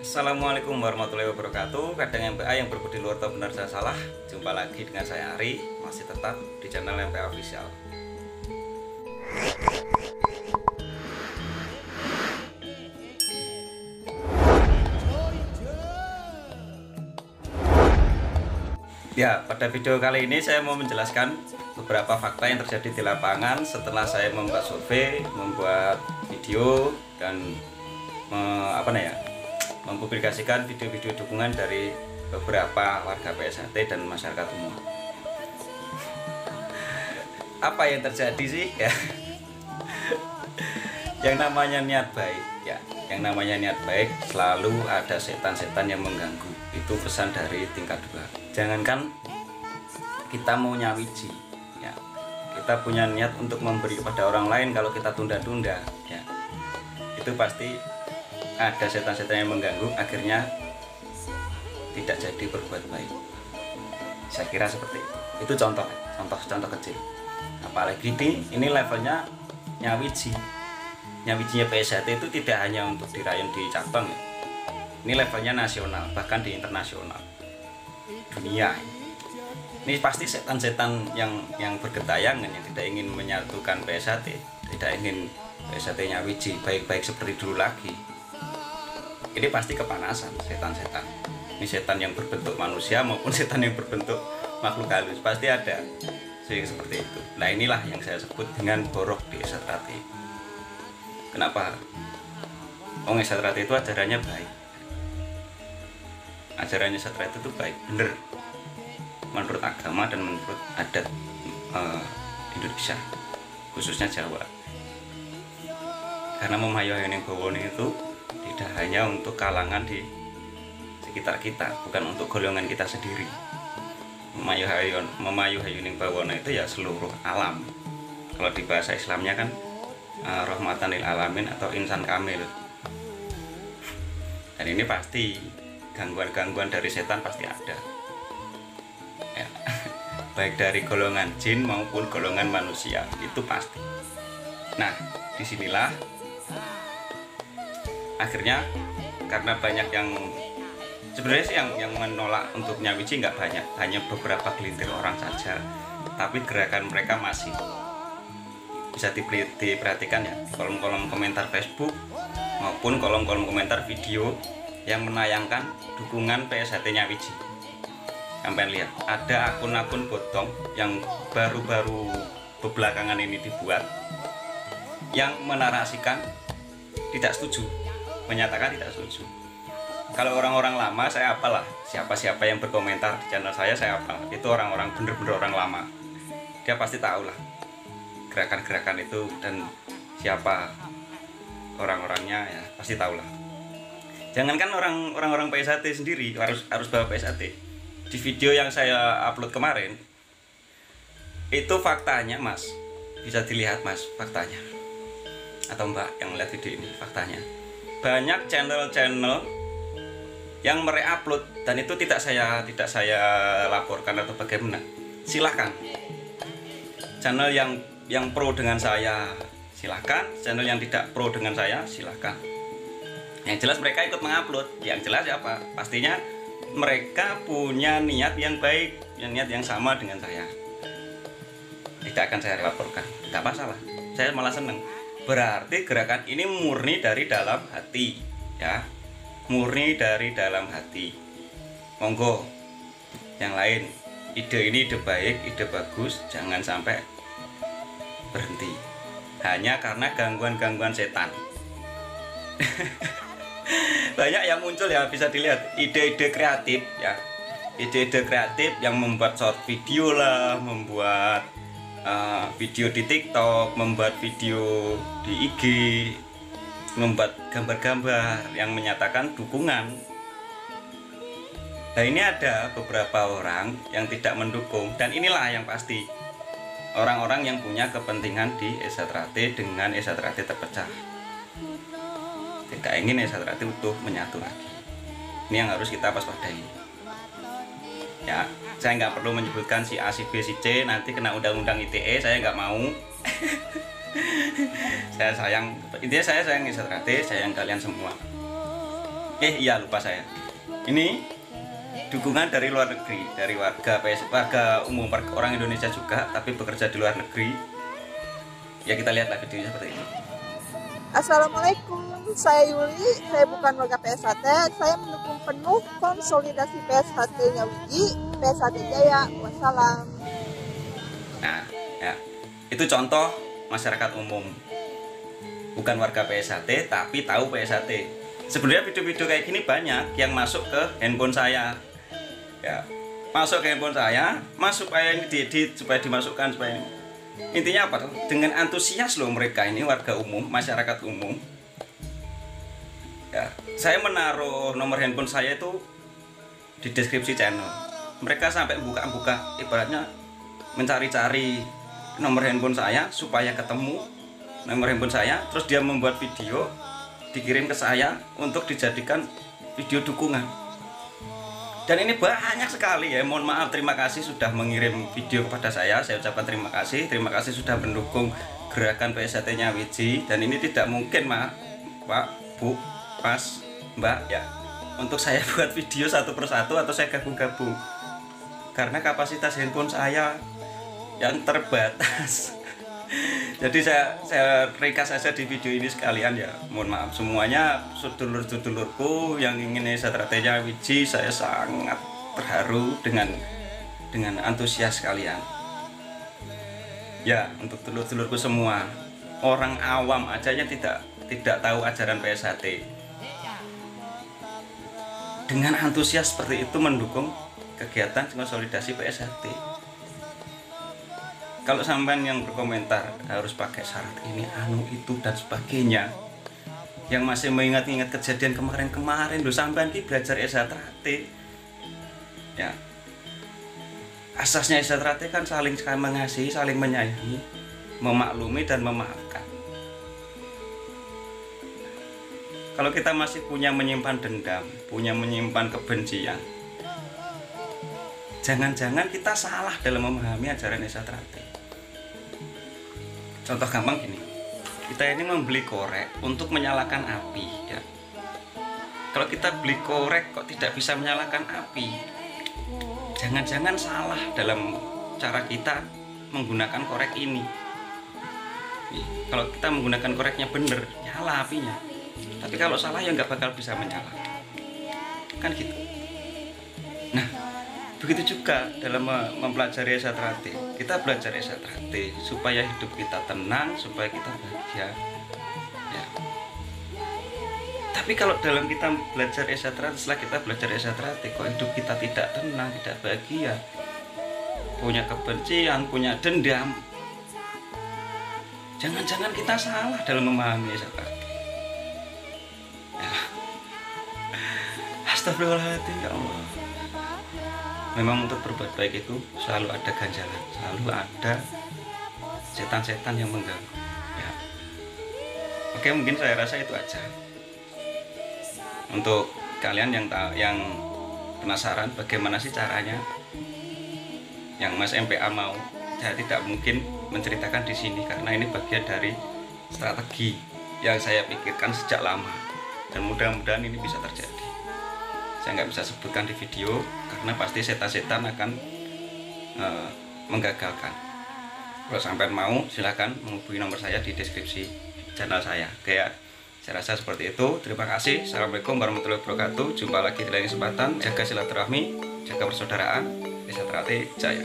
Assalamualaikum warahmatullahi wabarakatuh. Kadang MPA yang berbudi luar tahu benar saya salah. Jumpa lagi dengan saya Ari, masih tetap di channel MPA Official. Ya, pada video kali ini saya mau menjelaskan beberapa fakta yang terjadi di lapangan setelah saya membuat survei, membuat video dan mempublikasikan video-video dukungan dari beberapa warga PSHT dan masyarakat umum. Apa yang terjadi sih ya? Yang namanya niat baik ya, yang namanya niat baik selalu ada setan-setan yang mengganggu. Itu pesan dari tingkat 2. Jangankan kita mau nyawiji ya, kita punya niat untuk memberi kepada orang lain, kalau kita tunda-tunda ya, itu pasti ada setan-setan yang mengganggu, akhirnya tidak jadi berbuat baik. Saya kira seperti itu. Itu contoh kecil. Apalagi ini levelnya nyawiji. Nyawijinya PSHT itu tidak hanya untuk dirayon di cabang ya. Ini levelnya nasional, bahkan di internasional, dunia. Ini pasti setan-setan yang bergentayangan, yang tidak ingin menyatukan PSHT, tidak ingin PSHT nyawiji baik-baik seperti dulu lagi. Ini pasti kepanasan setan-setan. Ini setan yang berbentuk manusia maupun setan yang berbentuk makhluk halus, pasti ada seperti itu. Nah, inilah yang saya sebut dengan borok di Esatrate. Kenapa? Esatrate itu ajarannya baik. Ajarannya Esatrate itu baik, bener, menurut agama dan menurut adat Indonesia, khususnya Jawa. Karena Memayu-Hayuning Bawana itu tidak hanya untuk kalangan di sekitar kita, bukan untuk golongan kita sendiri. Memayu-Hayuning Bawana itu ya seluruh alam. Kalau di bahasa Islamnya kan rahmatan lil alamin atau insan kamil. Dan ini pasti gangguan-gangguan dari setan pasti ada ya. Baik dari golongan jin maupun golongan manusia, itu pasti. Nah, disinilah akhirnya, karena banyak yang sebenarnya sih yang menolak untuk nyawiji nggak banyak, hanya beberapa gelintir orang saja, tapi gerakan mereka masih bisa diperhatikan ya, di kolom-kolom komentar Facebook maupun kolom-kolom komentar video yang menayangkan dukungan PSHT nyawiji. Sampai lihat, ada akun-akun botong yang baru-baru belakangan ini dibuat yang menarasikan tidak setuju, menyatakan tidak setuju. Kalau orang-orang lama saya apalah, siapa-siapa yang berkomentar di channel saya apal. Itu orang-orang bener-bener orang lama. Dia pasti tahu lah gerakan-gerakan itu dan siapa orang-orangnya ya, pasti tahu lah. Jangankan orang-orang PSHT sendiri harus bawa PSHT. Di video yang saya upload kemarin itu faktanya Mas, bisa dilihat Mas faktanya, atau Mbak yang melihat video ini, faktanya banyak channel-channel yang mereupload dan itu tidak saya laporkan atau bagaimana. Silahkan, channel yang pro dengan saya silahkan, channel yang tidak pro dengan saya silahkan. Yang jelas mereka ikut mengupload, yang jelas apa? Pastinya mereka punya niat yang baik, niat yang sama dengan saya. Tidak akan saya laporkan, tidak masalah. Saya malah seneng. Berarti gerakan ini murni dari dalam hati, ya, murni dari dalam hati. Monggo, yang lain, ide ini ide baik, ide bagus, jangan sampai berhenti hanya karena gangguan-gangguan setan. Banyak yang muncul ya, bisa dilihat ide-ide kreatif ya, ide-ide kreatif yang membuat short video lah, membuat video di TikTok, membuat video di IG, membuat gambar-gambar yang menyatakan dukungan. Nah, ini ada beberapa orang yang tidak mendukung, dan inilah yang pasti orang-orang yang punya kepentingan di Esatrate dengan Esatrate terpecah. Tidak ingin Esatrate utuh menyatu lagi. Ini yang harus kita waspadai. Ya, saya nggak perlu menyebutkan si A, si B, si C, nanti kena undang-undang ITE, saya nggak mau. Saya sayang, intinya saya sayang Esatrate, sayang kalian semua. Iya, lupa saya. Ini dukungan dari luar negeri, dari warga umum, orang Indonesia juga tapi bekerja di luar negeri. Ya, kita lihatlah videonya seperti ini. Assalamualaikum, saya Yuli, saya bukan warga PSHT, saya mendukung penuh konsolidasi PSHT-nya Wiji, PSHT Jaya, wassalam. Nah, ya, itu contoh masyarakat umum, bukan warga PSHT tapi tahu PSHT. Sebenarnya video-video kayak gini banyak yang masuk ke handphone saya, ya, masuk ke handphone saya, supaya ini diedit, supaya dimasukkan, supaya ini. Intinya apa tuh? Dengan antusias loh mereka ini, warga umum, masyarakat umum. Ya, saya menaruh nomor handphone saya itu di deskripsi channel. Mereka sampai buka-buka, ibaratnya mencari-cari nomor handphone saya supaya ketemu nomor handphone saya, terus dia membuat video dikirim ke saya untuk dijadikan video dukungan. Dan ini banyak sekali ya. Mohon maaf, terima kasih sudah mengirim video kepada saya ucapkan terima kasih sudah mendukung gerakan PSHT-nya Wiji. Dan ini tidak mungkin Pak, Bu, Mas, Mbak ya, untuk saya buat video satu persatu atau saya gabung-gabung, karena kapasitas handphone saya yang terbatas. Jadi saya ringkas saja di video ini sekalian ya. Mohon maaf semuanya, sedulur-sedulurku yang ingin PSHT-nya Wiji, saya sangat terharu dengan antusias kalian. Ya, untuk dulur-dulurku semua, orang awam aja yang tidak tahu ajaran PSHT, dengan antusias seperti itu mendukung kegiatan konsolidasi PSHT. Kalau sampean yang berkomentar harus pakai syarat ini, itu dan sebagainya, yang masih mengingat-ingat kejadian kemarin-kemarin, loh, sampean ki belajar PSHT ya, asasnya PSHT kan saling mengasihi, saling menyayangi, memaklumi dan memaafkan. Kalau kita masih punya menyimpan dendam, punya menyimpan kebencian, jangan-jangan kita salah dalam memahami ajaran PSHT. Contoh gampang gini, kita ini membeli korek untuk menyalakan api ya. Kalau kita beli korek kok tidak bisa menyalakan api, jangan-jangan salah dalam cara kita menggunakan korek ini. Kalau kita menggunakan koreknya bener, nyala apinya. Tapi kalau salah ya nggak bakal bisa menyala, kan gitu. Nah, begitu juga dalam mempelajari PSHT. Kita belajar PSHT supaya hidup kita tenang, supaya kita bahagia ya. Tapi kalau dalam kita belajar PSHT, setelah kita belajar PSHT kok hidup kita tidak tenang, tidak bahagia, punya kebencian, punya dendam, jangan-jangan kita salah dalam memahami PSHT ya. Astagfirullahaladzim, ya Allah. Memang untuk berbuat baik itu selalu ada ganjalan, selalu ada setan-setan yang mengganggu ya. Oke, mungkin saya rasa itu aja. Untuk kalian yang penasaran bagaimana sih caranya, yang Mas MPA mau, saya tidak mungkin menceritakan di sini karena ini bagian dari strategi yang saya pikirkan sejak lama, dan mudah-mudahan ini bisa terjadi. Saya nggak bisa sebutkan di video karena pasti setan-setan akan menggagalkan. Kalau sampai mau, silahkan menghubungi nomor saya di deskripsi channel saya. Oke ya, saya rasa seperti itu. Terima kasih. Assalamualaikum warahmatullahi wabarakatuh. Jumpa lagi di lain kesempatan. Jaga silaturahmi, jaga persaudaraan. PSHT Jaya.